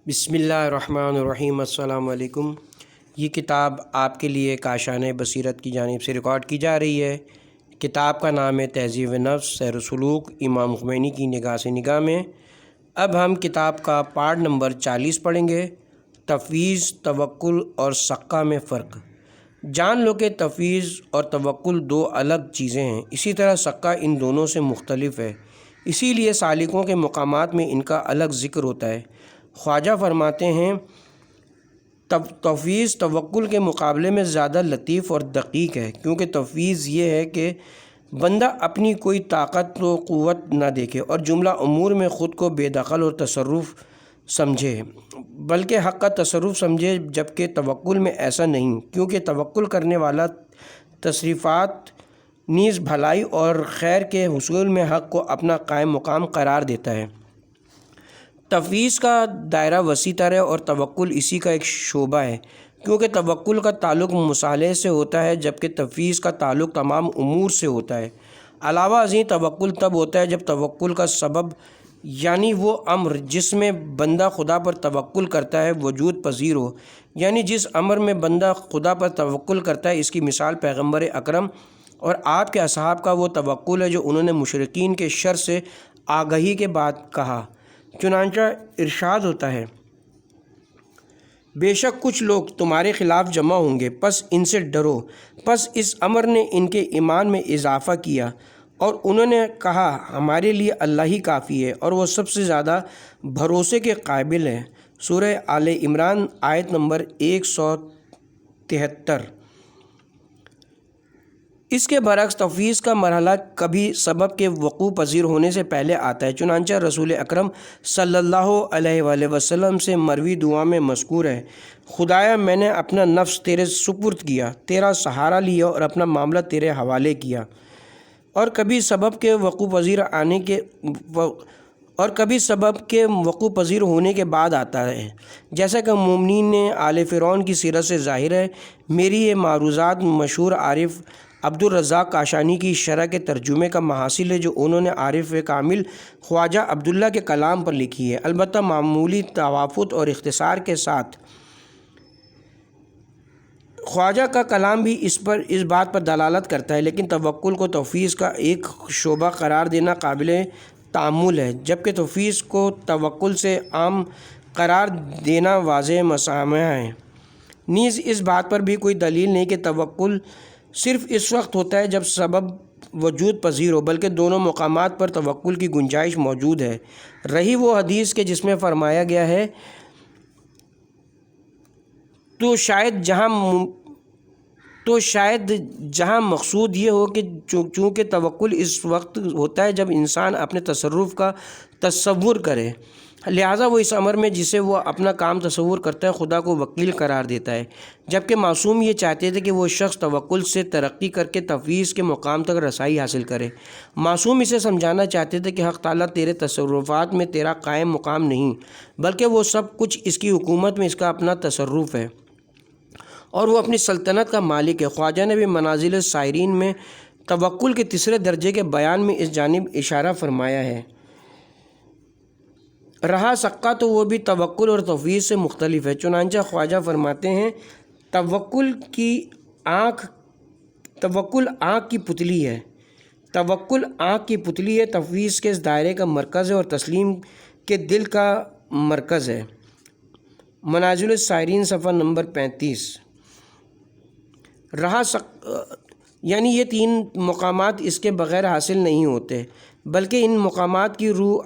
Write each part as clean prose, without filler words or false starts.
بسم اللہ الرحمن الرحیم۔ السلام علیکم۔ یہ کتاب آپ کے لیے کاشان بصیرت کی جانب سے ریکارڈ کی جا رہی ہے۔ کتاب کا نام ہے تہذیب نفس سیر و سلوک امام خمینی کی نگاہ سے نگاہ میں۔ اب ہم کتاب کا پارٹ نمبر 40 پڑھیں گے، تفویض، توکل اور سقہ میں فرق۔ جان لو کہ تفویض اور توکل دو الگ چیزیں ہیں، اسی طرح سقہ ان دونوں سے مختلف ہے، اسی لیے سالکوں کے مقامات میں ان کا الگ ذکر ہوتا ہے۔ خواجہ فرماتے ہیں تفویض توکل کے مقابلے میں زیادہ لطیف اور دقیق ہے، کیونکہ تفویض یہ ہے کہ بندہ اپنی کوئی طاقت و قوت نہ دیکھے اور جملہ امور میں خود کو بے دخل اور تصرف سمجھے، بلکہ حق کا تصرف سمجھے، جبکہ توکل میں ایسا نہیں، کیونکہ توکل کرنے والا تصریفات نیز بھلائی اور خیر کے حصول میں حق کو اپنا قائم مقام قرار دیتا ہے۔ تفویض کا دائرہ وسیع تر ہے اور توکل اسی کا ایک شعبہ ہے، کیونکہ توکل کا تعلق مصالحے سے ہوتا ہے جبکہ تفویض کا تعلق تمام امور سے ہوتا ہے۔ علاوہ ازیں توکل تب ہوتا ہے جب توکل کا سبب یعنی وہ امر جس میں بندہ خدا پر توکل کرتا ہے وجود پذیر ہو، یعنی جس امر میں بندہ خدا پر توکل کرتا ہے، اس کی مثال پیغمبر اکرم اور آپ کے اصحاب کا وہ توکل ہے جو انہوں نے مشرکین کے شر سے آگہی کے بعد کہا۔ چنانچہ ارشاد ہوتا ہے، بے شک کچھ لوگ تمہارے خلاف جمع ہوں گے، پس ان سے ڈرو۔ پس اس امر نے ان کے ایمان میں اضافہ کیا اور انہوں نے کہا ہمارے لیے اللہ ہی کافی ہے اور وہ سب سے زیادہ بھروسے کے قابل ہے۔ سورہ آل عمران آیت نمبر 173۔ اس کے برعکس تفویض کا مرحلہ کبھی سبب کے وقوع پذیر ہونے سے پہلے آتا ہے۔ چنانچہ رسول اکرم صلی اللہ علیہ وآلہ وسلم سے مروی دعا میں مذکور ہے، خدایا میں نے اپنا نفس تیرے سپرد کیا، تیرا سہارا لیا اور اپنا معاملہ تیرے حوالے کیا۔ اور کبھی سبب کے وقوع پذیر ہونے کے بعد آتا ہے، جیسا کہ مومنین نے آل فرعون کی سیرت سے ظاہر ہے۔ میری یہ معروضات مشہور عارف عبد الرزاق کاشانی کی شرح کے ترجمے کا محاصل ہے، جو انہوں نے عارف کامل خواجہ عبداللہ کے کلام پر لکھی ہے، البتہ معمولی توافت اور اختصار کے ساتھ۔ خواجہ کا کلام بھی اس بات پر دلالت کرتا ہے، لیکن توکل کو تفویض کا ایک شعبہ قرار دینا قابل تأمل ہے، جبکہ تفویض کو توکل سے عام قرار دینا واضح مسامع ہے۔ نیز اس بات پر بھی کوئی دلیل نہیں کہ توکل صرف اس وقت ہوتا ہے جب سبب وجود پذیر ہو، بلکہ دونوں مقامات پر توکل کی گنجائش موجود ہے۔ رہی وہ حدیث کہ جس میں فرمایا گیا ہے تو شاید جہاں مقصود یہ ہو کہ چونکہ توکل اس وقت ہوتا ہے جب انسان اپنے تصرف کا تصور کرے، لہٰذا وہ اس امر میں جسے وہ اپنا کام تصور کرتا ہے خدا کو وکیل قرار دیتا ہے، جبکہ معصوم یہ چاہتے تھے کہ وہ شخص توکل سے ترقی کر کے تفویض کے مقام تک رسائی حاصل کرے۔ معصوم اسے سمجھانا چاہتے تھے کہ حق تعالیٰ تیرے تصرفات میں تیرا قائم مقام نہیں، بلکہ وہ سب کچھ اس کی حکومت میں اس کا اپنا تصرف ہے اور وہ اپنی سلطنت کا مالک ہے۔ خواجہ نے بھی منازل السائرین میں توکل کے تیسرے درجے کے بیان میں اس جانب اشارہ فرمایا ہے۔ رہا سقہ تو وہ بھی توکل اور تفویض سے مختلف ہے۔ چنانچہ خواجہ فرماتے ہیں توکل آنکھ کی پتلی ہے، توکل آنکھ کی پتلی ہے، تفویض کے اس دائرے کا مرکز ہے اور تسلیم کے دل کا مرکز ہے۔ منازل السائرین صفحہ نمبر 35۔ یعنی یہ تین مقامات اس کے بغیر حاصل نہیں ہوتے، بلکہ ان مقامات کی روح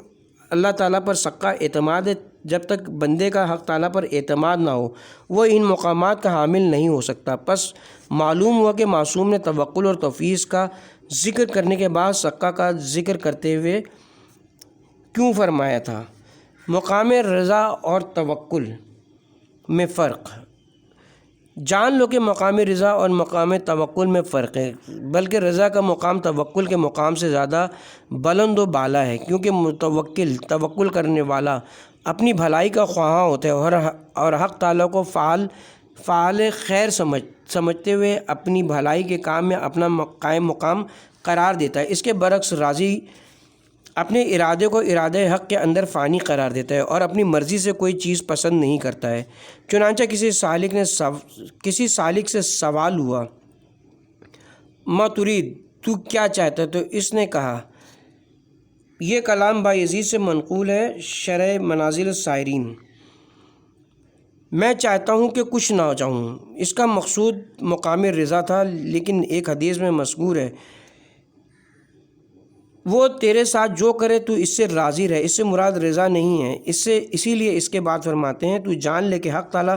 اللہ تعالیٰ پر سقہ اعتماد ہے۔ جب تک بندے کا حق تعالیٰ پر اعتماد نہ ہو وہ ان مقامات کا حامل نہیں ہو سکتا۔ پس معلوم ہوا کہ معصوم نے توکل اور تفویض کا ذکر کرنے کے بعد سقہ کا ذکر کرتے ہوئے کیوں فرمایا تھا۔ مقام رضا اور توکل میں فرق۔ جان لو کہ مقام رضا اور مقام توکل میں فرق ہے، بلکہ رضا کا مقام توکل کے مقام سے زیادہ بلند و بالا ہے، کیونکہ توکل کرنے والا اپنی بھلائی کا خواہاں ہوتا ہے اور حق تعالیٰ کو فعال خیر سمجھتے ہوئے اپنی بھلائی کے کام میں اپنا قائم مقام قرار دیتا ہے۔ اس کے برعکس اپنے ارادے کو ارادہ حق کے اندر فانی قرار دیتا ہے اور اپنی مرضی سے کوئی چیز پسند نہیں کرتا ہے۔ چنانچہ کسی سالک سے سوال ہوا، ما ترید، تو کیا چاہتا ہے؟ تو اس نے کہا، یہ کلام بایزید سے منقول ہے، شرح منازل السائرین، میں چاہتا ہوں کہ کچھ نہ چاہوں۔ اس کا مقصود مقام رضا تھا، لیکن ایک حدیث میں مذکور ہے، وہ تیرے ساتھ جو کرے تو اس سے راضی رہے۔ اس سے مراد رضا نہیں ہے، اسی لیے اس کے بعد فرماتے ہیں، تو جان لے کہ حق تعالیٰ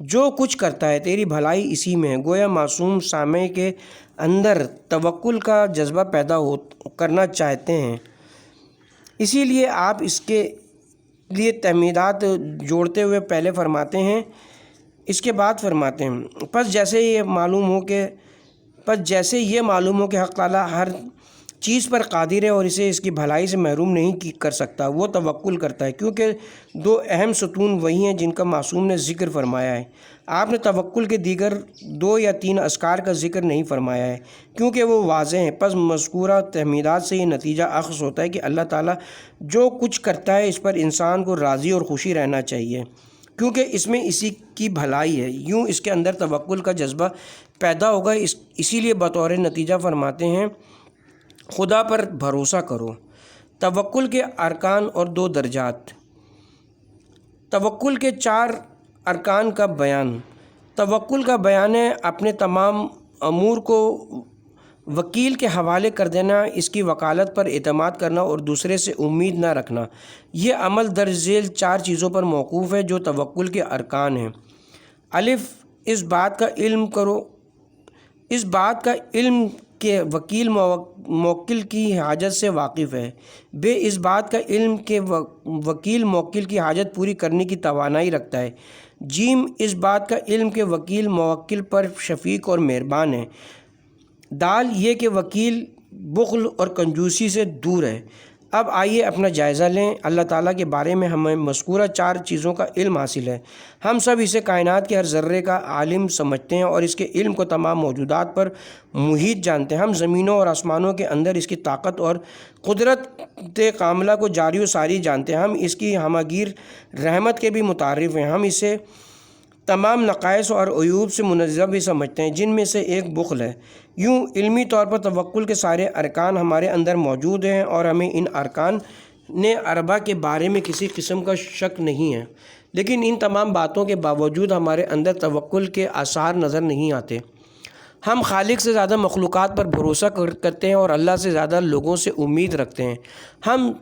جو کچھ کرتا ہے تیری بھلائی اسی میں ہے۔ گویا معصوم سامع کے اندر توکل کا جذبہ پیدا کرنا چاہتے ہیں، اسی لیے آپ اس کے لیے تحمیدات جوڑتے ہوئے پہلے فرماتے ہیں، اس کے بعد فرماتے ہیں، پس جیسے یہ معلوم ہو کہ حق تعالیٰ ہر چیز پر قادر ہے اور اسے اس کی بھلائی سے محروم نہیں کر سکتا، وہ توکل کرتا ہے، کیونکہ دو اہم ستون وہی ہیں جن کا معصوم نے ذکر فرمایا ہے۔ آپ نے توکل کے دیگر 2 یا 3 اذکار کا ذکر نہیں فرمایا ہے، کیونکہ وہ واضح ہیں۔ پس مذکورہ تحمیدات سے یہ نتیجہ اخذ ہوتا ہے کہ اللہ تعالیٰ جو کچھ کرتا ہے اس پر انسان کو راضی اور خوشی رہنا چاہیے، کیونکہ اس میں اسی کی بھلائی ہے، یوں اس کے اندر توکل کا جذبہ پیدا ہوگا۔ اسی لیے بطور نتیجہ فرماتے ہیں، خدا پر بھروسہ کرو۔ توکل کے ارکان اور 2 درجات۔ توکل کے 4 ارکان کا بیان۔ توکل کا بیان ہے اپنے تمام امور کو وکیل کے حوالے کر دینا، اس کی وکالت پر اعتماد کرنا اور دوسرے سے امید نہ رکھنا۔ یہ عمل درج ذیل 4 چیزوں پر موقوف ہے جو توکل کے ارکان ہیں۔ الف، اس بات کا علم کہ وکیل موکل کی حاجت سے واقف ہے۔ بے، اس بات کا علم کہ وکیل موکل کی حاجت پوری کرنے کی توانائی رکھتا ہے۔ جیم، اس بات کا علم کہ وکیل موکل پر شفیق اور مہربان ہے۔ دال، یہ کہ وکیل بخل اور کنجوسی سے دور ہے۔ اب آئیے اپنا جائزہ لیں۔ اللہ تعالیٰ کے بارے میں ہمیں مذکورہ 4 چیزوں کا علم حاصل ہے۔ ہم سب اسے کائنات کے ہر ذرے کا عالم سمجھتے ہیں اور اس کے علم کو تمام موجودات پر محیط جانتے ہیں۔ ہم زمینوں اور آسمانوں کے اندر اس کی طاقت اور قدرت کاملہ کو جاری و ساری جانتے ہیں۔ ہم اس کی ہماگیر رحمت کے بھی متعارف ہیں۔ ہم اسے تمام نقائص اور عیوب سے منزہ بھی سمجھتے ہیں، جن میں سے ایک بخل ہے۔ یوں علمی طور پر توکل کے سارے ارکان ہمارے اندر موجود ہیں اور ہمیں ان ارکان نے اربع کے بارے میں کسی قسم کا شک نہیں ہے، لیکن ان تمام باتوں کے باوجود ہمارے اندر توکل کے آثار نظر نہیں آتے۔ ہم خالق سے زیادہ مخلوقات پر بھروسہ کرتے ہیں اور اللہ سے زیادہ لوگوں سے امید رکھتے ہیں۔ ہم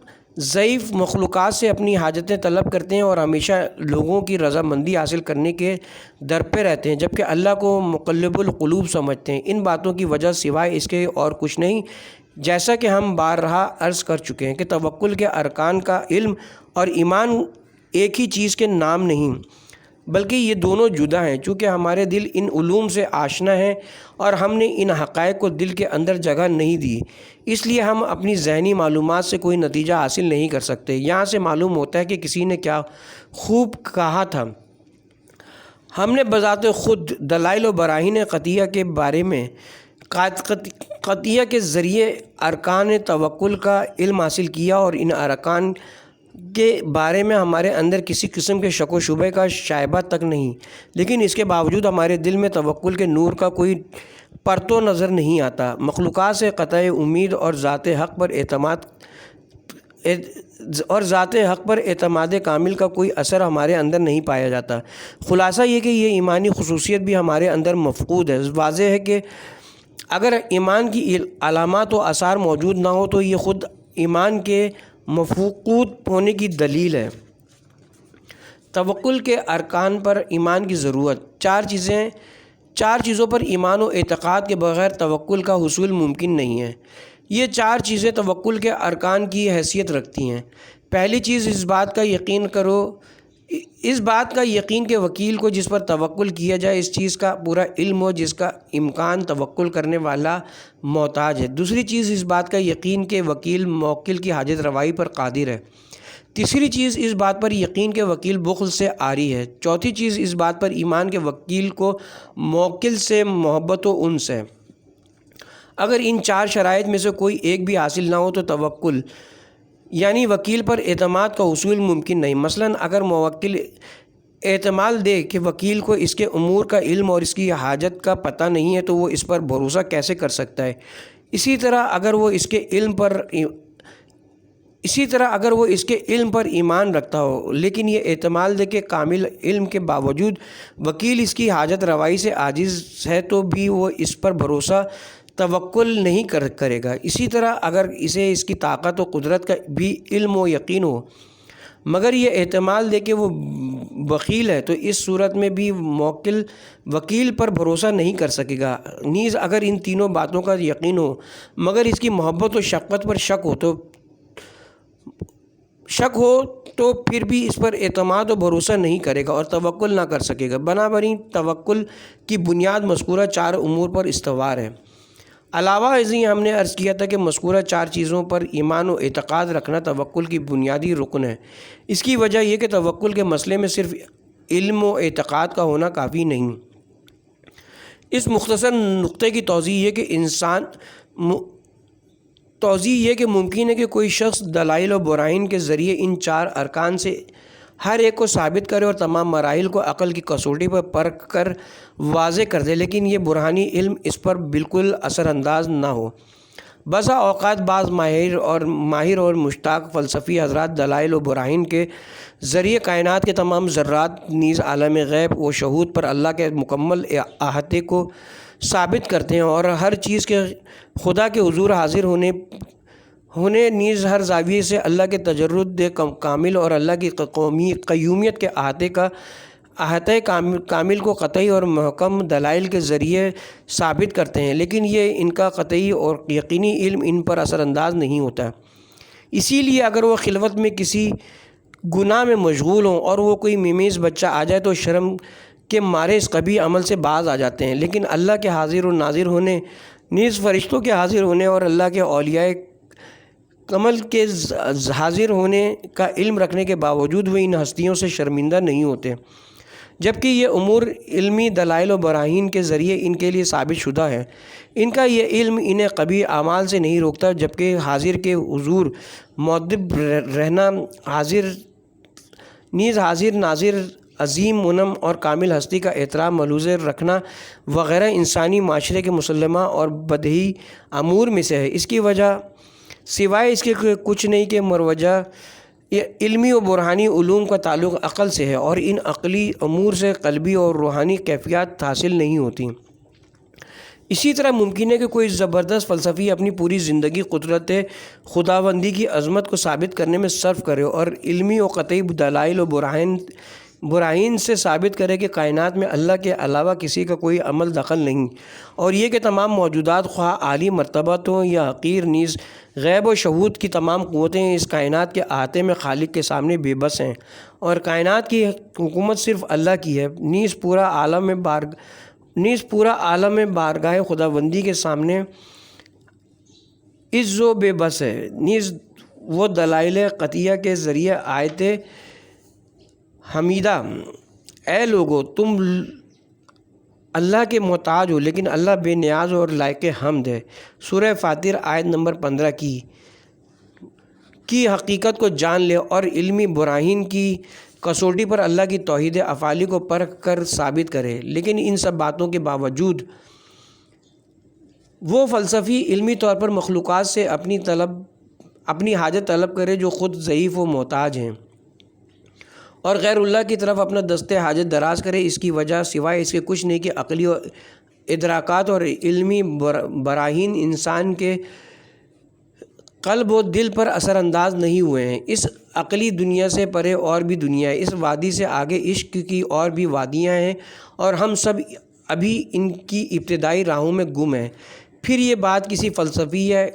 ضعیف مخلوقات سے اپنی حاجتیں طلب کرتے ہیں اور ہمیشہ لوگوں کی رضامندی حاصل کرنے کے در پہ رہتے ہیں، جبکہ اللہ کو مقلب القلوب سمجھتے ہیں۔ ان باتوں کی وجہ سوائے اس کے اور کچھ نہیں، جیسا کہ ہم بارہا عرض کر چکے ہیں کہ توکل کے ارکان کا علم اور ایمان ایک ہی چیز کے نام نہیں، بلکہ یہ دونوں جدا ہیں۔ چونکہ ہمارے دل ان علوم سے آشنا ہیں اور ہم نے ان حقائق کو دل کے اندر جگہ نہیں دی، اس لیے ہم اپنی ذہنی معلومات سے کوئی نتیجہ حاصل نہیں کر سکتے۔ یہاں سے معلوم ہوتا ہے کہ کسی نے کیا خوب کہا تھا، ہم نے بذات خود دلائل و براہین قطعیہ کے بارے میں قطعیہ کے ذریعے ارکان توکل کا علم حاصل کیا اور ان ارکان کے بارے میں ہمارے اندر کسی قسم کے شک و شبہ کا شائبہ تک نہیں، لیکن اس کے باوجود ہمارے دل میں توکل کے نور کا کوئی پرتو نظر نہیں آتا۔ مخلوقات سے قطع امید اور ذات حق پر اعتماد کامل کا کوئی اثر ہمارے اندر نہیں پایا جاتا۔ خلاصہ یہ کہ یہ ایمانی خصوصیت بھی ہمارے اندر مفقود ہے۔ واضح ہے کہ اگر ایمان کی علامات و آثار موجود نہ ہو تو یہ خود ایمان کے مفقود ہونے کی دلیل ہے۔ توکل کے ارکان پر ایمان کی ضرورت۔ 4 چیزوں پر ایمان و اعتقاد کے بغیر توکل کا حصول ممکن نہیں ہے۔ یہ 4 چیزیں توکل کے ارکان کی حیثیت رکھتی ہیں۔ پہلی چیز، اس بات کا یقین کہ وکیل کو جس پر توکل کیا جائے اس چیز کا پورا علم ہو جس کا امکان توکل کرنے والا محتاج ہے۔ دوسری چیز، اس بات کا یقین کہ وکیل موکل کی حاجت روائی پر قادر ہے۔ تیسری چیز، اس بات پر یقین کہ وکیل بخل سے عاری ہے۔ چوتھی چیز، اس بات پر ایمان کہ وکیل کو موکل سے محبت و انس ہے۔ اگر ان 4 شرائط میں سے کوئی ایک بھی حاصل نہ ہو تو توکل یعنی وکیل پر اعتماد کا حصول ممکن نہیں۔ مثلاً اگر موکل احتمال دے کہ وکیل کو اس کے امور کا علم اور اس کی حاجت کا پتہ نہیں ہے تو وہ اس پر بھروسہ کیسے کر سکتا ہے؟ اسی طرح اگر وہ اس کے علم پر ایمان رکھتا ہو لیکن یہ احتمال دے کہ کامل علم کے باوجود وکیل اس کی حاجت روائی سے عاجز ہے تو بھی وہ اس پر بھروسہ توکل نہیں کرے گا۔ اسی طرح اگر اسے اس کی طاقت و قدرت کا بھی علم و یقین ہو مگر یہ احتمال دے کہ وہ بخیل ہے تو اس صورت میں بھی موکل وکیل پر بھروسہ نہیں کر سکے گا۔ نیز اگر ان تینوں باتوں کا یقین ہو مگر اس کی محبت و شفقت پر شک ہو تو پھر بھی اس پر اعتماد و بھروسہ نہیں کرے گا اور توکل نہ کر سکے گا۔ بنابراین توکل کی بنیاد مذکورہ 4 امور پر استوار ہے۔ علاوہ ازیں ہم نے عرض کیا تھا کہ مذکورہ 4 چیزوں پر ایمان و اعتقاد رکھنا توکل کی بنیادی رکن ہے۔ اس کی وجہ یہ کہ توکل کے مسئلے میں صرف علم و اعتقاد کا ہونا کافی نہیں۔ اس مختصر نقطے کی توضیح یہ کہ ممکن ہے کہ کوئی شخص دلائل و براہین کے ذریعے ان 4 ارکان سے ہر ایک کو ثابت کرے اور تمام مراحل کو عقل کی کسوٹی پر پرکھ کر واضح کر دے لیکن یہ برہانی علم اس پر بالکل اثر انداز نہ ہو۔ بسا اوقات بعض ماہر اور مشتاق فلسفی حضرات دلائل و براہین کے ذریعے کائنات کے تمام ذرات نیز عالم غیب و شہود پر اللہ کے مکمل احاطے کو ثابت کرتے ہیں اور ہر چیز کے خدا کے حضور حاضر ہونے نیز ہر زاویے سے اللہ کے تجرد کامل اور اللہ کی قیومیت کے احاطۂ کامل کو قطعی اور محکم دلائل کے ذریعے ثابت کرتے ہیں لیکن یہ ان کا قطعی اور یقینی علم ان پر اثر انداز نہیں ہوتا۔ اسی لیے اگر وہ خلوت میں کسی گناہ میں مشغول ہوں اور وہ کوئی میمیز بچہ آ جائے تو شرم کے مارے اس قبیح عمل سے باز آ جاتے ہیں، لیکن اللہ کے حاضر و ناظر ہونے نیز فرشتوں کے حاضر ہونے اور اللہ کے اولیاء کمل کے حاضر ہونے کا علم رکھنے کے باوجود وہ ان ہستیوں سے شرمندہ نہیں ہوتے، جبکہ یہ امور علمی دلائل و براہین کے ذریعے ان کے لیے ثابت شدہ ہے۔ ان کا یہ علم انہیں قبیح اعمال سے نہیں روکتا، جبکہ حاضر کے حضور مؤدب رہنا، حاضر ناظر، عظیم منعم اور کامل ہستی کا احترام ملحوظ رکھنا وغیرہ انسانی معاشرے کے مسلمہ اور بدیہی امور میں سے ہے۔ اس کی وجہ سوائے اس کے کچھ نہیں کہ مروجہ علمی و برہانی علوم کا تعلق عقل سے ہے اور ان عقلی امور سے قلبی اور روحانی کیفیات حاصل نہیں ہوتی۔ اسی طرح ممکن ہے کہ کوئی زبردست فلسفی اپنی پوری زندگی قدرت خداوندی کی عظمت کو ثابت کرنے میں صرف کرے اور علمی و قطعی دلائل و براہین سے ثابت کرے کہ کائنات میں اللہ کے علاوہ کسی کا کوئی عمل دخل نہیں اور یہ کہ تمام موجودات خواہ عالی مرتبت ہوں یا حقیر نیز غیب و شہود کی تمام قوتیں اس کائنات کے احاطے میں خالق کے سامنے بے بس ہیں اور کائنات کی حکومت صرف اللہ کی ہے، نیز پورا عالم بارگاہ خداوندی کے سامنے عز و بے بس ہے۔ نیز وہ دلائل قطعیہ کے ذریعے آیت حمیدہ، اے لوگو تم اللہ کے محتاج ہو لیکن اللہ بے نیاز اور لائق حمد ہے، سورہ فاطر آیت نمبر 15 کی حقیقت کو جان لے اور علمی براہین کی کسوٹی پر اللہ کی توحید افعالی کو پرکھ کر ثابت کرے۔ لیکن ان سب باتوں کے باوجود وہ فلسفی علمی طور پر مخلوقات سے اپنی حاجت طلب کرے جو خود ضعیف و محتاج ہیں اور غیر اللہ کی طرف اپنا دست حاجت دراز کرے، اس کی وجہ سوائے اس کے کچھ نہیں کہ عقلی ادراکات اور علمی براہین انسان کے قلب و دل پر اثر انداز نہیں ہوئے ہیں۔ اس عقلی دنیا سے پرے اور بھی دنیا ہے، اس وادی سے آگے عشق کی اور بھی وادیاں ہیں اور ہم سب ابھی ان کی ابتدائی راہوں میں گم ہیں۔ پھر یہ بات کسی فلسفی یا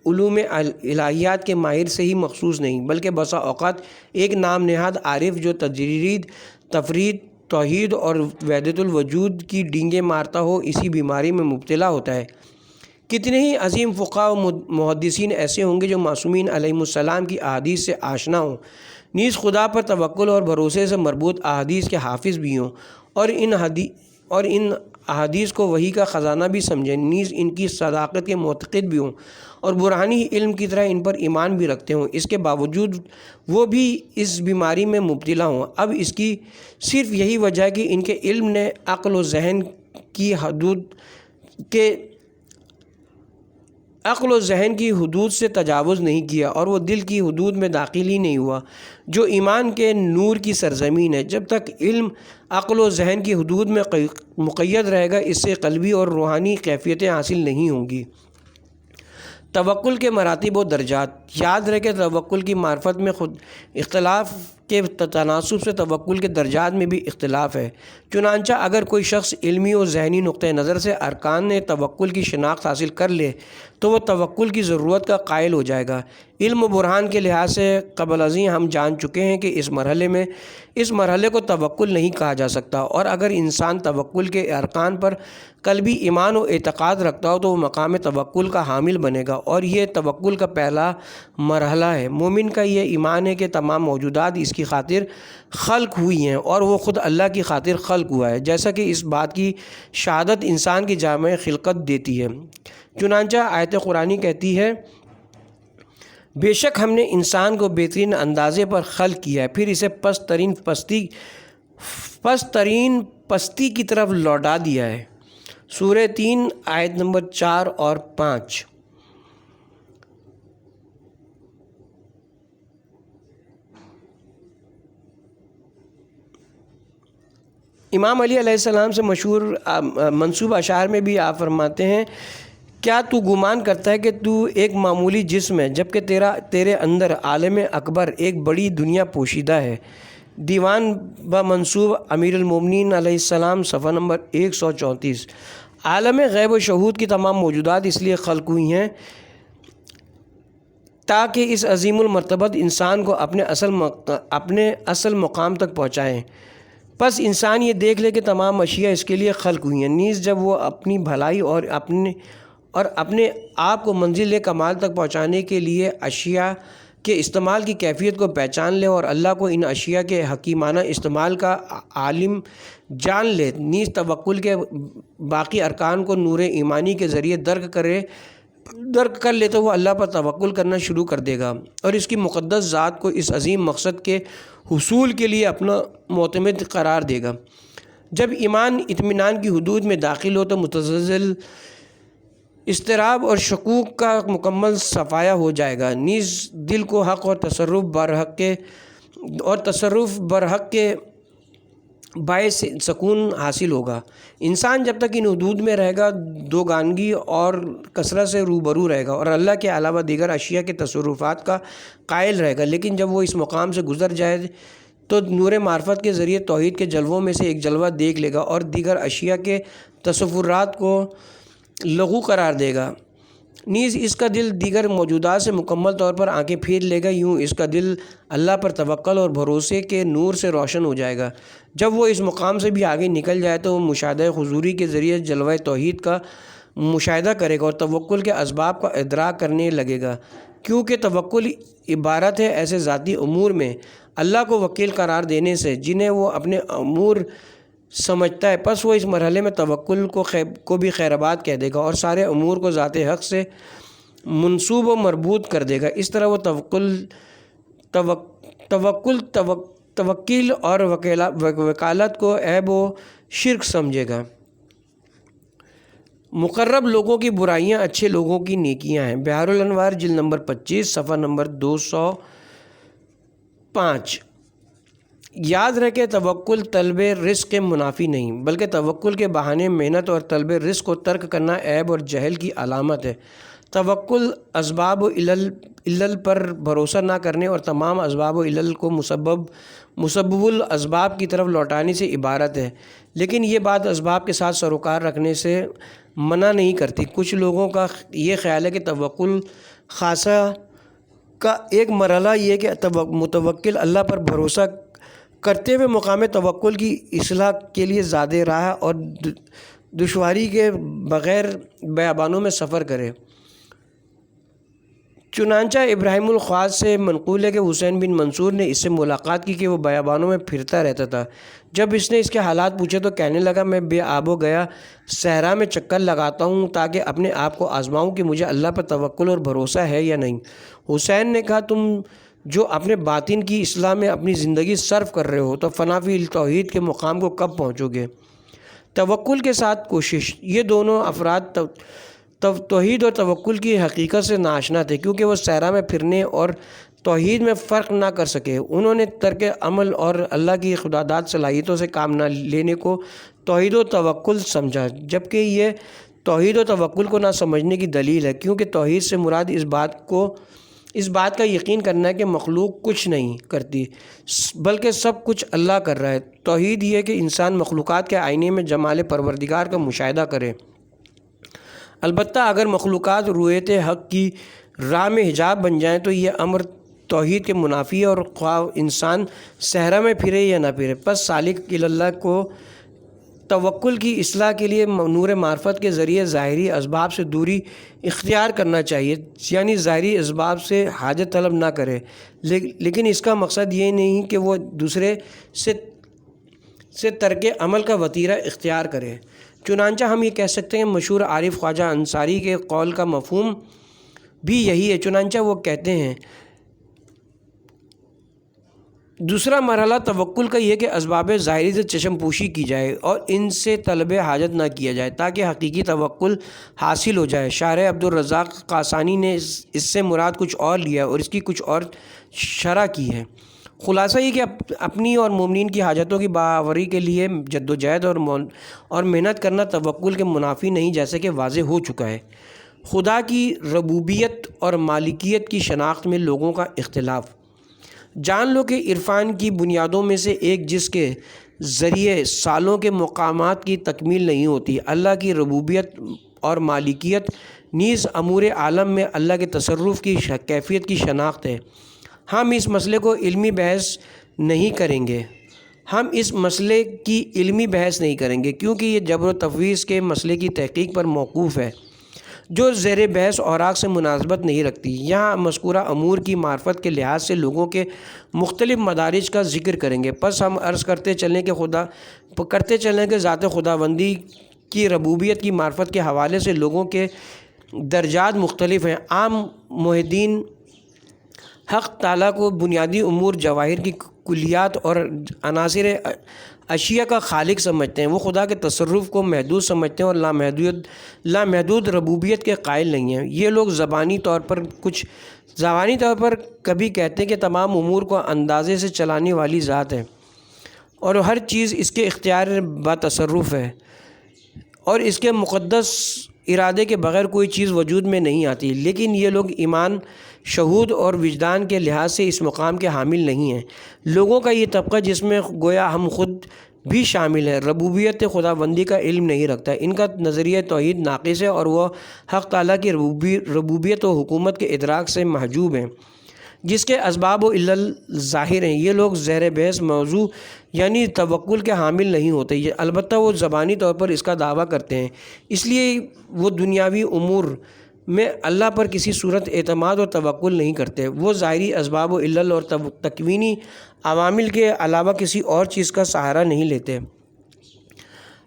علوم الہیات کے ماہر سے ہی مخصوص نہیں بلکہ بسا اوقات ایک نام نہاد عارف جو تجرید، تفرید، توحید اور وحدت الوجود کی ڈینگیں مارتا ہو اسی بیماری میں مبتلا ہوتا ہے۔ کتنے ہی عظیم فقہاء و محدثین ایسے ہوں گے جو معصومین علیہم السلام کی احادیث سے آشنا ہوں، نیز خدا پر توکل اور بھروسے سے مربوط احادیث کے حافظ بھی ہوں اور ان احادیث کو وحی کا خزانہ بھی سمجھیں، نیز ان کی صداقت کے معتقد بھی ہوں اور برہانی علم کی طرح ان پر ایمان بھی رکھتے ہوں، اس کے باوجود وہ بھی اس بیماری میں مبتلا ہوں۔ اب اس کی صرف یہی وجہ ہے کہ ان کے علم نے عقل و ذہن کی حدود سے تجاوز نہیں کیا اور وہ دل کی حدود میں داخل ہی نہیں ہوا، جو ایمان کے نور کی سرزمین ہے۔ جب تک علم عقل و ذہن کی حدود میں مقید رہے گا، اس سے قلبی اور روحانی کیفیتیں حاصل نہیں ہوں گی۔ توکل کے مراتب و درجات۔ یاد رہے کہ توکل کی معرفت میں خود اختلاف کے تناسب سے توکل کے درجات میں بھی اختلاف ہے۔ چنانچہ اگر کوئی شخص علمی و ذہنی نقطہ نظر سے ارکان توکل کی شناخت حاصل کر لے تو وہ توکل کی ضرورت کا قائل ہو جائے گا۔ علم و برہان کے لحاظ سے قبل ازیں ہم جان چکے ہیں کہ اس مرحلے کو توکل نہیں کہا جا سکتا، اور اگر انسان توکل کے ارکان پر قلبی ایمان و اعتقاد رکھتا ہو تو وہ مقام توکل کا حامل بنے گا، اور یہ توکل کا پہلا مرحلہ ہے۔ مومن کا یہ ایمان ہے کہ تمام موجودات اس کی خاطر خلق ہوئی ہیں اور وہ خود اللہ کی خاطر خلق ہوا ہے، جیسا کہ اس بات کی شہادت انسان کی جامع خلقت دیتی ہے۔ چنانچہ آیت قرآنی کہتی ہے، بے شک ہم نے انسان کو بہترین اندازے پر خلق کیا ہے، پھر اسے پست ترین پستی کی طرف لوٹا دیا ہے۔ سورہ 3 آیت نمبر 4 اور 5۔ امام علی علیہ السلام سے مشہور منسوب اشعار میں بھی آپ فرماتے ہیں، کیا تو گمان کرتا ہے کہ تو ایک معمولی جسم ہے جبکہ تیرے اندر عالم اکبر ایک بڑی دنیا پوشیدہ ہے۔ دیوان بمنسوب امیر المومنین علیہ السلام صفحہ نمبر 134۔ عالم غیب و شہود کی تمام موجودات اس لیے خلق ہوئی ہیں تاکہ اس عظیم المرتبت انسان کو اپنے اصل مقام تک پہنچائیں۔ پس انسان یہ دیکھ لے کہ تمام اشیاء اس کے لیے خلق ہوئی ہیں، نیز جب وہ اپنی بھلائی اور اپنے آپ کو منزل کمال تک پہنچانے کے لیے اشیاء کے استعمال کی کیفیت کو پہچان لے اور اللہ کو ان اشیاء کے حکیمانہ استعمال کا عالم جان لے، نیز توکل کے باقی ارکان کو نور ایمانی کے ذریعے درک کر لے تو وہ اللہ پر توکل کرنا شروع کر دے گا اور اس کی مقدس ذات کو اس عظیم مقصد کے حصول کے لیے اپنا معتمد قرار دے گا۔ جب ایمان اطمینان کی حدود میں داخل ہو تو متزلزل اضطراب اور شکوک کا مکمل صفایا ہو جائے گا، نیز دل کو حق اور تصرف برحق کے باعث سکون حاصل ہوگا۔ انسان جب تک ان حدود میں رہے گا دوگانگی اور کثرت سے روبرو رہے گا اور اللہ کے علاوہ دیگر اشیاء کے تصرفات کا قائل رہے گا، لیکن جب وہ اس مقام سے گزر جائے تو نور معرفت کے ذریعے توحید کے جلووں میں سے ایک جلوہ دیکھ لے گا اور دیگر اشیاء کے تصورات کو لغو قرار دے گا، نیز اس کا دل دیگر موجودات سے مکمل طور پر آنکھیں پھیر لے گا، یوں اس کا دل اللہ پر توکل اور بھروسے کے نور سے روشن ہو جائے گا۔ جب وہ اس مقام سے بھی آگے نکل جائے تو وہ مشاہدہ حضوری کے ذریعے جلوہ توحید کا مشاہدہ کرے گا اور توکل کے اسباب کا ادراک کرنے لگے گا، کیونکہ توکل عبارت ہے ایسے ذاتی امور میں اللہ کو وکیل قرار دینے سے جنہیں وہ اپنے امور سمجھتا ہے۔ پس وہ اس مرحلے میں توکل کو بھی خیر آباد کہہ دے گا اور سارے امور کو ذات حق سے منسوب و مربوط کر دے گا۔ اس طرح وہ توکل اور وکالت کو عیب و شرک سمجھے گا۔ مقرب لوگوں کی برائیاں اچھے لوگوں کی نیکیاں ہیں۔ بحار الانوار جلد نمبر 25 صفحہ نمبر 205۔ یاد رکھے توکل طلب رزق کے منافی نہیں، بلکہ توکل کے بہانے محنت اور طلب رزق کو ترک کرنا عیب اور جہل کی علامت ہے۔ توکل اسباب و علل پر بھروسہ نہ کرنے اور تمام اسباب و علل کو مسبب الاسباب کی طرف لوٹانے سے عبارت ہے، لیکن یہ بات اسباب کے ساتھ سروکار رکھنے سے منع نہیں کرتی۔ کچھ لوگوں کا یہ خیال ہے کہ توکل خاصہ کا ایک مرحلہ یہ کہ متوکل اللہ پر بھروسہ کرتے ہوئے مقام توکل کی اصلاح کے لیے زیادہ راہ اور دشواری کے بغیر بیابانوں میں سفر کرے۔ چنانچہ ابراہیم الخواص سے منقول ہے کہ حسین بن منصور نے اس سے ملاقات کی کہ وہ بیابانوں میں پھرتا رہتا تھا، جب اس نے اس کے حالات پوچھے تو کہنے لگا میں بے آب و گیا صحرا میں چکر لگاتا ہوں تاکہ اپنے آپ کو آزماؤں کہ مجھے اللہ پر توکل اور بھروسہ ہے یا نہیں۔ حسین نے کہا تم جو اپنے باطن کی اصلاح میں اپنی زندگی صرف کر رہے ہو تو فنا فی التوحید کے مقام کو کب پہنچو گے؟ توکل کے ساتھ کوشش، یہ دونوں افراد توحید اور توکل کی حقیقت سے ناآشنا تھے، کیونکہ وہ صحرا میں پھرنے اور توحید میں فرق نہ کر سکے۔ انہوں نے ترک عمل اور اللہ کی خداداد صلاحیتوں سے کام نہ لینے کو توحید و توکل سمجھا، جبکہ یہ توحید و توکل کو نہ سمجھنے کی دلیل ہے، کیونکہ توحید سے مراد اس بات کا یقین کرنا ہے کہ مخلوق کچھ نہیں کرتی بلکہ سب کچھ اللہ کر رہا ہے۔ توحید یہ ہے کہ انسان مخلوقات کے آئینے میں جمال پروردگار کا مشاہدہ کرے۔ البتہ اگر مخلوقات رؤیت حق کی راہ میں حجاب بن جائیں تو یہ امر توحید کے منافی ہے، اور خواہ انسان صحرا میں پھرے یا نہ پھرے۔ پس سالک اللہ کو توکل کی اصلاح کے لیے نور معرفت کے ذریعے ظاہری اسباب سے دوری اختیار کرنا چاہیے، یعنی ظاہری اسباب سے حاجت طلب نہ کرے، لیکن اس کا مقصد یہ نہیں کہ وہ دوسرے سے ترک عمل کا وتیرہ اختیار کرے۔ چنانچہ ہم یہ کہہ سکتے ہیں مشہور عارف خواجہ انصاری کے قول کا مفہوم بھی یہی ہے۔ چنانچہ وہ کہتے ہیں دوسرا مرحلہ توکل کا یہ کہ اسباب ظاہری سے چشم پوشی کی جائے اور ان سے طلب حاجت نہ کیا جائے تاکہ حقیقی توکل حاصل ہو جائے۔ شارح عبدالرزاق قاسانی نے اس سے مراد کچھ اور لیا اور اس کی کچھ اور شرح کی ہے۔ خلاصہ یہ کہ اپنی اور مومنین کی حاجتوں کی برآوری کے لیے جدوجہد اور محنت کرنا توکل کے منافی نہیں، جیسے کہ واضح ہو چکا ہے۔ خدا کی ربوبیت اور مالکیت کی شناخت میں لوگوں کا اختلاف۔ جان لو کہ عرفان کی بنیادوں میں سے ایک جس کے ذریعے سالوں کے مقامات کی تکمیل نہیں ہوتی، اللہ کی ربوبیت اور مالکیت نیز امور عالم میں اللہ کے تصرف کی کیفیت کی شناخت ہے۔ ہم اس مسئلے کو علمی بحث نہیں کریں گے کیونکہ یہ جبر و تفویض کے مسئلے کی تحقیق پر موقوف ہے جو زیر بحث اوراق سے مناسبت نہیں رکھتی۔ یہاں مذکورہ امور کی معرفت کے لحاظ سے لوگوں کے مختلف مدارج کا ذکر کریں گے۔ پس ہم عرض کرتے چلیں کہ ذات خداوندی کی ربوبیت کی معرفت کے حوالے سے لوگوں کے درجات مختلف ہیں۔ عام موحدین حق تعالیٰ کو بنیادی امور، جواہر کی کلیات اور عناصر اشیاء کا خالق سمجھتے ہیں۔ وہ خدا کے تصرف کو محدود سمجھتے ہیں اور لامحدود ربوبیت کے قائل نہیں ہیں۔ یہ لوگ زبانی طور پر کبھی کہتے ہیں کہ تمام امور کو اندازے سے چلانے والی ذات ہے اور ہر چیز اس کے اختیار با تصرف ہے اور اس کے مقدس ارادے کے بغیر کوئی چیز وجود میں نہیں آتی، لیکن یہ لوگ ایمان، شہود اور وجدان کے لحاظ سے اس مقام کے حامل نہیں ہیں۔ لوگوں کا یہ طبقہ، جس میں گویا ہم خود بھی شامل ہیں، ربوبیت خداوندی کا علم نہیں رکھتا۔ ان کا نظریہ توحید ناقص ہے اور وہ حق تعالیٰ کی ربوبیت و حکومت کے ادراک سے محجوب ہیں، جس کے اسباب و علل ظاہر ہیں۔ یہ لوگ زیر بحث موضوع یعنی توکل کے حامل نہیں ہوتے، البتہ وہ زبانی طور پر اس کا دعویٰ کرتے ہیں، اس لیے وہ دنیاوی امور میں اللہ پر کسی صورت اعتماد اور توکل نہیں کرتے۔ وہ ظاہری اسباب و علل اور تکوینی عوامل کے علاوہ کسی اور چیز کا سہارا نہیں لیتے۔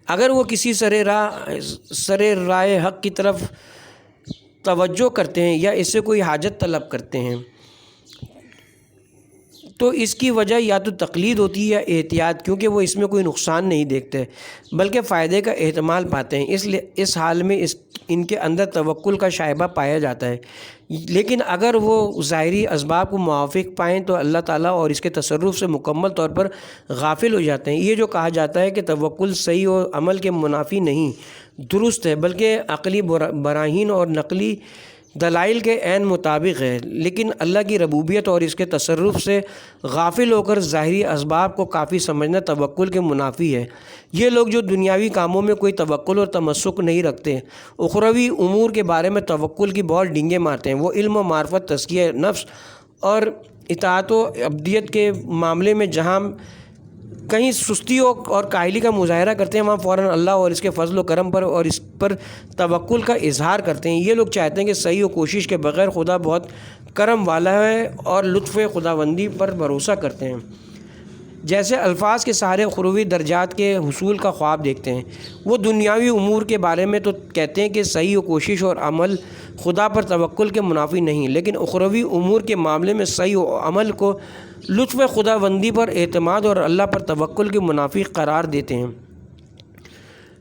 اگر وہ کسی سر رائے حق کی طرف توجہ کرتے ہیں یا اس سے کوئی حاجت طلب کرتے ہیں تو اس کی وجہ یا تو تقلید ہوتی ہے یا احتیاط، کیونکہ وہ اس میں کوئی نقصان نہیں دیکھتے بلکہ فائدے کا احتمال پاتے ہیں۔ اس حال میں ان کے اندر توکل کا شائبہ پایا جاتا ہے، لیکن اگر وہ ظاہری اسباب کو موافق پائیں تو اللہ تعالیٰ اور اس کے تصرف سے مکمل طور پر غافل ہو جاتے ہیں۔ یہ جو کہا جاتا ہے کہ توکل صحیح و عمل کے منافی نہیں، درست ہے، بلکہ عقلی براہین اور نقلی دلائل کے عین مطابق ہے، لیکن اللہ کی ربوبیت اور اس کے تصرف سے غافل ہو کر ظاہری اسباب کو کافی سمجھنا توکل کے منافی ہے۔ یہ لوگ جو دنیاوی کاموں میں کوئی توکل اور تمسک نہیں رکھتے، اخروی امور کے بارے میں توکل کی بہت ڈینگیں مارتے ہیں۔ وہ علم و معرفت، تزکیہ نفس اور اطاعت و عبودیت کے معاملے میں جہاں کہیں سستی اور کاہلی کا مظاہرہ کرتے ہیں، وہاں فوراً اللہ اور اس کے فضل و کرم پر اور اس پر توکل کا اظہار کرتے ہیں۔ یہ لوگ چاہتے ہیں کہ صحیح و کوشش کے بغیر خدا بہت کرم والا ہے اور لطف خداوندی پر بھروسہ کرتے ہیں۔ جیسے الفاظ کے سہارے اخروی درجات کے حصول کا خواب دیکھتے ہیں۔ وہ دنیاوی امور کے بارے میں تو کہتے ہیں کہ صحیح و کوشش اور عمل خدا پر توکل کے منافی نہیں، لیکن اخروی امور کے معاملے میں صحیح و عمل کو لطف خداوندی پر اعتماد اور اللہ پر توکل کے منافی قرار دیتے ہیں،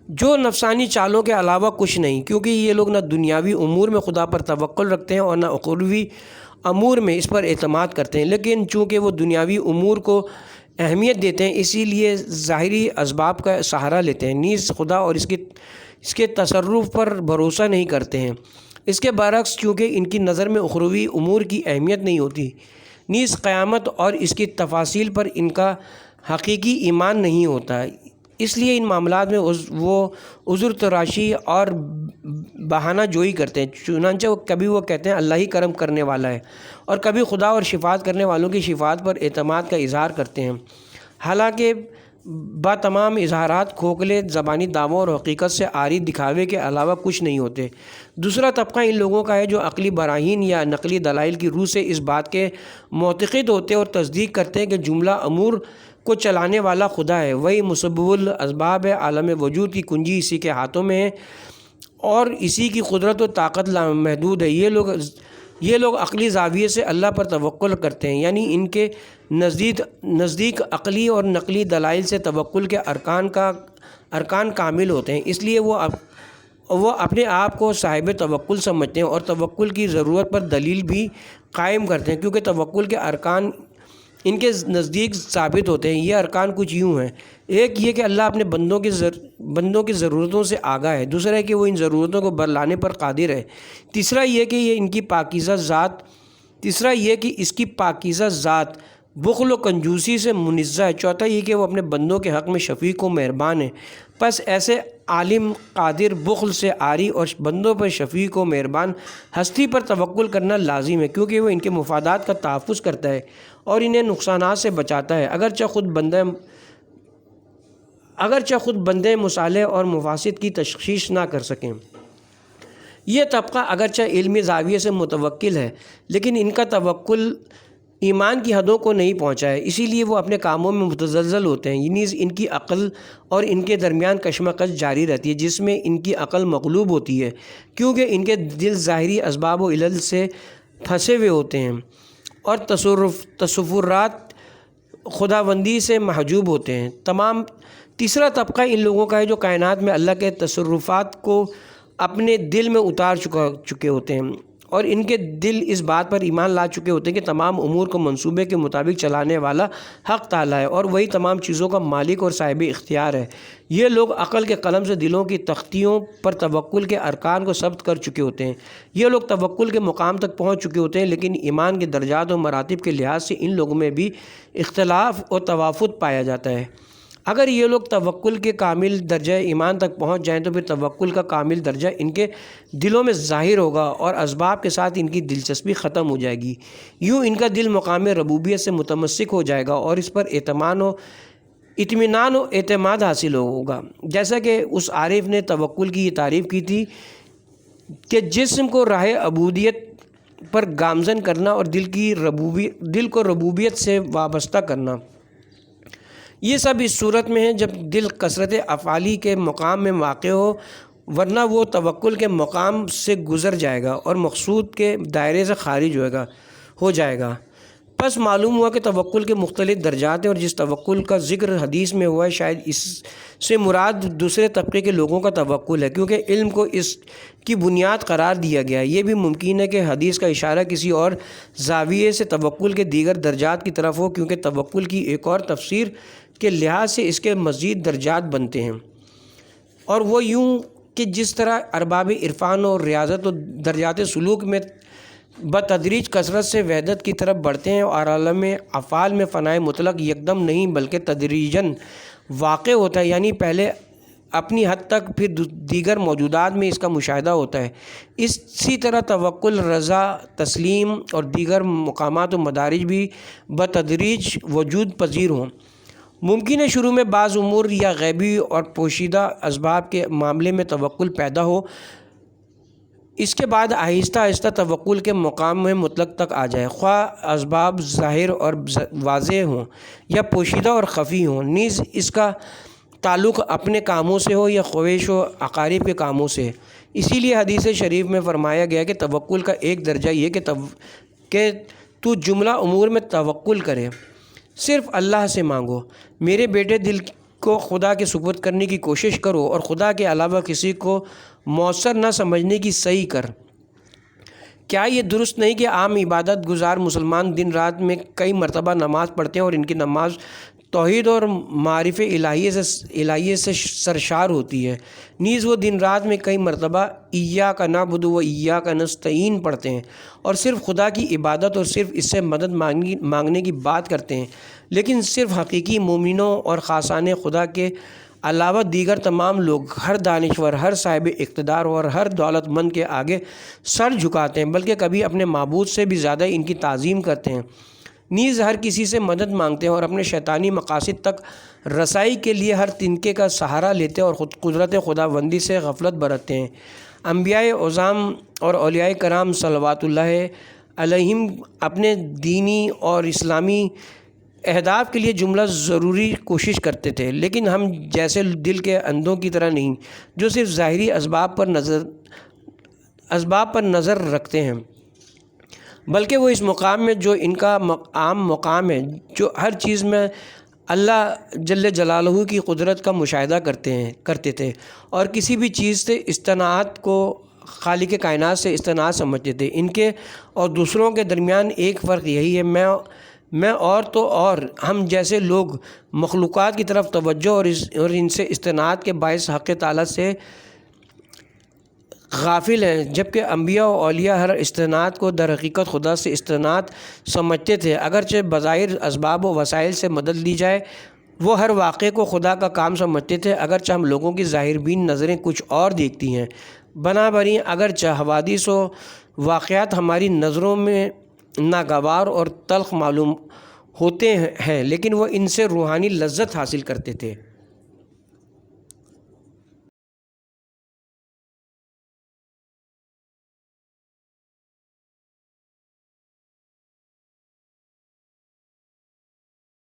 جو نفسانی چالوں کے علاوہ کچھ نہیں، کیونکہ یہ لوگ نہ دنیاوی امور میں خدا پر توکل رکھتے ہیں اور نہ اخروی امور میں اس پر اعتماد کرتے ہیں، لیکن چونکہ وہ دنیاوی امور کو اہمیت دیتے ہیں اسی لیے ظاہری اسباب کا سہارا لیتے ہیں، نیز خدا اور اس کے تصرف پر بھروسہ نہیں کرتے ہیں۔ اس کے برعکس چونکہ ان کی نظر میں اخروی امور کی اہمیت نہیں ہوتی، نیز قیامت اور اس کی تفاصیل پر ان کا حقیقی ایمان نہیں ہوتا، اس لیے ان معاملات میں وہ عذر تراشی اور بہانہ جوئی کرتے ہیں۔ چنانچہ کبھی وہ کہتے ہیں اللہ ہی کرم کرنے والا ہے، اور کبھی خدا اور شفاعت کرنے والوں کی شفاعت پر اعتماد کا اظہار کرتے ہیں، حالانکہ با تمام اظہارات کھوکھلے زبانی دعووں اور حقیقت سے عاری دکھاوے کے علاوہ کچھ نہیں ہوتے۔ دوسرا طبقہ ان لوگوں کا ہے جو عقلی براہین یا نقلی دلائل کی روح سے اس بات کے معتقد ہوتے اور تصدیق کرتے ہیں کہ جملہ امور کو چلانے والا خدا ہے، وہی مسبب الاسباب ہے، عالم وجود کی کنجی اسی کے ہاتھوں میں ہے اور اسی کی قدرت و طاقت لامحدود ہے۔ یہ لوگ عقلی زاویے سے اللہ پر توکل کرتے ہیں، یعنی ان کے نزدیک عقلی اور نقلی دلائل سے توکل کے ارکان کامل ہوتے ہیں، اس لیے وہ اپنے آپ کو صاحب توکل سمجھتے ہیں اور توکل کی ضرورت پر دلیل بھی قائم کرتے ہیں، کیونکہ توکل کے ارکان ان کے نزدیک ثابت ہوتے ہیں۔ یہ ارکان کچھ یوں ہیں: ایک یہ کہ اللہ اپنے بندوں کی ضرورتوں سے آگاہ ہے، دوسرا ہے کہ وہ ان ضرورتوں کو برلانے پر قادر ہے، تیسرا یہ کہ اس کی پاکیزہ ذات بخل و کنجوسی سے منزہ ہے، چوتھا یہ کہ وہ اپنے بندوں کے حق میں شفیق و مہربان ہے۔ پس ایسے عالم قادر بخل سے عاری اور بندوں پر شفیق و مہربان ہستی پر توکل کرنا لازم ہے، کیونکہ وہ ان کے مفادات کا تحفظ کرتا ہے اور انہیں نقصانات سے بچاتا ہے، اگرچہ خود بندے مصالح اور مفاسد کی تشخیص نہ کر سکیں۔ یہ طبقہ اگرچہ علمی زاویے سے متوکل ہے، لیکن ان کا توکل ایمان کی حدوں کو نہیں پہنچا ہے، اسی لیے وہ اپنے کاموں میں متزلزل ہوتے ہیں، نیز ان کی عقل اور ان کے درمیان کشمکش جاری رہتی ہے، جس میں ان کی عقل مغلوب ہوتی ہے، کیونکہ ان کے دل ظاہری اسباب و علل سے پھنسے ہوئے ہوتے ہیں اور تصورات خداوندی سے محجوب ہوتے ہیں۔ تیسرا طبقہ ان لوگوں کا ہے جو کائنات میں اللہ کے تصرفات کو اپنے دل میں اتار چکے ہوتے ہیں اور ان کے دل اس بات پر ایمان لا چکے ہوتے ہیں کہ تمام امور کو منصوبے کے مطابق چلانے والا حق تعالیٰ ہے اور وہی تمام چیزوں کا مالک اور صاحب اختیار ہے۔ یہ لوگ عقل کے قلم سے دلوں کی تختیوں پر توکل کے ارکان کو ثبت کر چکے ہوتے ہیں۔ یہ لوگ توکل کے مقام تک پہنچ چکے ہوتے ہیں، لیکن ایمان کے درجات و مراتب کے لحاظ سے ان لوگوں میں بھی اختلاف و تفاوت پایا جاتا ہے۔ اگر یہ لوگ توکل کے کامل درجہ ایمان تک پہنچ جائیں تو پھر توکل کا کامل درجہ ان کے دلوں میں ظاہر ہوگا اور اسباب کے ساتھ ان کی دلچسپی ختم ہو جائے گی، یوں ان کا دل مقام ربوبیت سے متمسک ہو جائے گا اور اس پر اطمینان و اعتماد حاصل ہوگا۔ جیسا کہ اس عارف نے توکل کی یہ تعریف کی تھی کہ جسم کو راہ عبودیت پر گامزن کرنا اور دل کو ربوبیت سے وابستہ کرنا، یہ سب اس صورت میں ہے جب دل کثرت افعالی کے مقام میں واقع ہو، ورنہ وہ توکل کے مقام سے گزر جائے گا اور مقصود کے دائرے سے خارج ہو جائے گا۔ پس معلوم ہوا کہ توکل کے مختلف درجات ہیں، اور جس توکل کا ذکر حدیث میں ہوا ہے شاید اس سے مراد دوسرے طبقے کے لوگوں کا توکل ہے، کیونکہ علم کو اس کی بنیاد قرار دیا گیا ہے۔ یہ بھی ممکن ہے کہ حدیث کا اشارہ کسی اور زاویے سے توکل کے دیگر درجات کی طرف ہو، کیونکہ توکل کی ایک اور تفسیر کے لحاظ سے اس کے مزید درجات بنتے ہیں، اور وہ یوں کہ جس طرح ارباب عرفان اور ریاضت و درجات سلوک میں بتدریج کثرت سے وحدت کی طرف بڑھتے ہیں اور عالم افعال میں فنائے مطلق یکدم نہیں بلکہ تدریجاً واقع ہوتا ہے، یعنی پہلے اپنی حد تک پھر دیگر موجودات میں اس کا مشاہدہ ہوتا ہے، اسی طرح توکل، رضا، تسلیم اور دیگر مقامات و مدارج بھی بتدریج وجود پذیر ہوں۔ ممکن ہے شروع میں بعض امور یا غیبی اور پوشیدہ اسباب کے معاملے میں توکل پیدا ہو، اس کے بعد آہستہ آہستہ توکل کے مقام میں مطلق تک آ جائے، خواہ اسباب ظاہر اور واضح ہوں یا پوشیدہ اور خفی ہوں، نیز اس کا تعلق اپنے کاموں سے ہو یا خواہش و اقارب کے کاموں سے۔ اسی لیے حدیث شریف میں فرمایا گیا کہ توکل کا ایک درجہ یہ کہ تو جملہ امور میں توکل کرے، صرف اللہ سے مانگو۔ میرے بیٹے، دل کو خدا کے سپرد کرنے کی کوشش کرو اور خدا کے علاوہ کسی کو مؤثر نہ سمجھنے کی صحیح کر۔ کیا یہ درست نہیں کہ عام عبادت گزار مسلمان دن رات میں کئی مرتبہ نماز پڑھتے ہیں اور ان کی نماز توحید اور معرف الہیہ سے سرشار ہوتی ہے، نیز وہ دن رات میں کئی مرتبہ ایاک نعبد و ایاک نستعین پڑھتے ہیں اور صرف خدا کی عبادت اور صرف اس سے مدد مانگنے کی بات کرتے ہیں، لیکن صرف حقیقی مومنوں اور خاصان خدا کے علاوہ دیگر تمام لوگ، ہر دانشور، ہر صاحب اقتدار اور ہر دولت مند کے آگے سر جھکاتے ہیں، بلکہ کبھی اپنے معبود سے بھی زیادہ ان کی تعظیم کرتے ہیں، نیز ہر کسی سے مدد مانگتے ہیں اور اپنے شیطانی مقاصد تک رسائی کے لیے ہر تنکے کا سہارا لیتے ہیں اور قدرت خداوندی سے غفلت برتتے ہیں۔ انبیاء اعظام اور اولیاء کرام صلوات اللہ علیہم اپنے دینی اور اسلامی اہداف کے لیے جملہ ضروری کوشش کرتے تھے، لیکن ہم جیسے دل کے اندھوں کی طرح نہیں جو صرف ظاہری اسباب پر نظر رکھتے ہیں، بلکہ وہ اس مقام میں جو ان کا عام مقام ہے، جو ہر چیز میں اللہ جل جلالہ کی قدرت کا مشاہدہ کرتے تھے اور کسی بھی چیز سے استناعت کو خالق کائنات سے استناعت سمجھتے تھے۔ ان کے اور دوسروں کے درمیان ایک فرق یہی ہے، میں اور ہم جیسے لوگ مخلوقات کی طرف توجہ اور ان سے استناعت کے باعث حق تعالیٰ سے غافل ہیں، جبکہ انبیاء و اولیاء ہر استناعت کو در حقیقت خدا سے استناعت سمجھتے تھے۔ اگرچہ بظاہر اسباب و وسائل سے مدد لی جائے، وہ ہر واقعے کو خدا کا کام سمجھتے تھے، اگرچہ ہم لوگوں کی ظاہر بین نظریں کچھ اور دیکھتی ہیں۔ بنابراین اگرچہ حوادث و واقعات ہماری نظروں میں ناگوار اور تلخ معلوم ہوتے ہیں، لیکن وہ ان سے روحانی لذت حاصل کرتے تھے۔